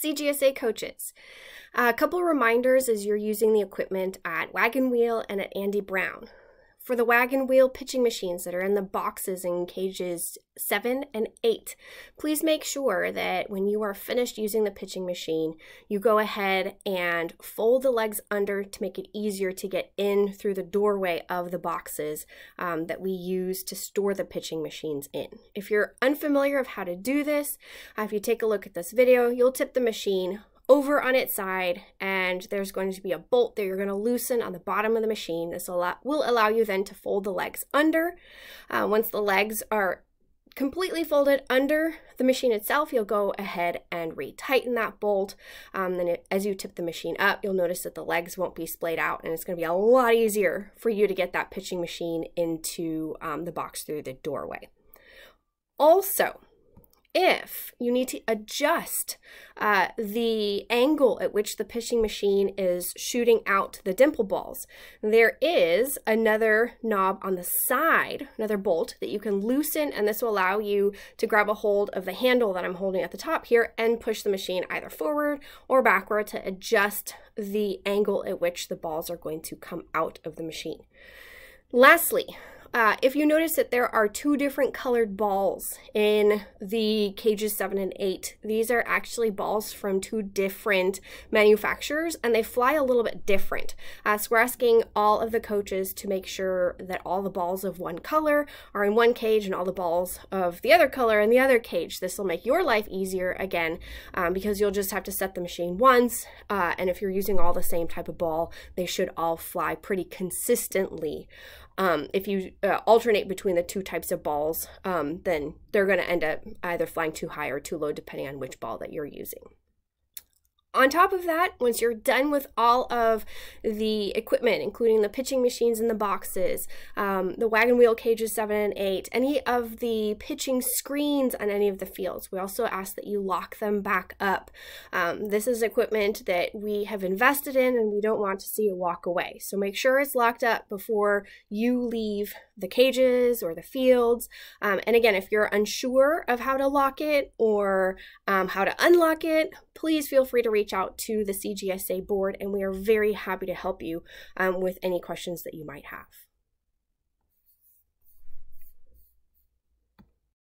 CGSA coaches. A couple reminders as you're using the equipment at Wagon Wheel and at Andy Brown. For the Wagon Wheel pitching machines that are in the boxes in cages 7 and 8, please make sure that when you are finished using the pitching machine, you go ahead and fold the legs under to make it easier to get in through the doorway of the boxes that we use to store the pitching machines in. If you're unfamiliar of how to do this, if you take a look at this video, you'll tip the machine over on its side, and there's going to be a bolt that you're going to loosen on the bottom of the machine. This will allow you then to fold the legs under. Once the legs are completely folded under the machine itself, you'll go ahead and retighten that bolt. Then as you tip the machine up, you'll notice that the legs won't be splayed out, and it's going to be a lot easier for you to get that pitching machine into the box through the doorway. Also, if you need to adjust the angle at which the pitching machine is shooting out the dimple balls, there is another knob on the side, another bolt that you can loosen, and this will allow you to grab a hold of the handle that I'm holding at the top here and push the machine either forward or backward to adjust the angle at which the balls are going to come out of the machine. Lastly, if you notice that there are two different colored balls in the cages 7 and 8, these are actually balls from two different manufacturers, and they fly a little bit different. So we're asking all of the coaches to make sure that all the balls of one color are in one cage and all the balls of the other color in the other cage. This will make your life easier again, because you'll just have to set the machine once, and if you're using all the same type of ball, they should all fly pretty consistently. If you alternate between the two types of balls, then they're going to end up either flying too high or too low depending on which ball that you're using. On top of that, once you're done with all of the equipment, including the pitching machines in the boxes, the Wagon Wheel cages 7 and 8, any of the pitching screens on any of the fields, we also ask that you lock them back up. This is equipment that we have invested in and we don't want to see it walk away. So make sure it's locked up before you leave the cages or the fields. And again, if you're unsure of how to lock it or how to unlock it, please feel free to reach out to the CGSA board, and we are very happy to help you with any questions that you might have.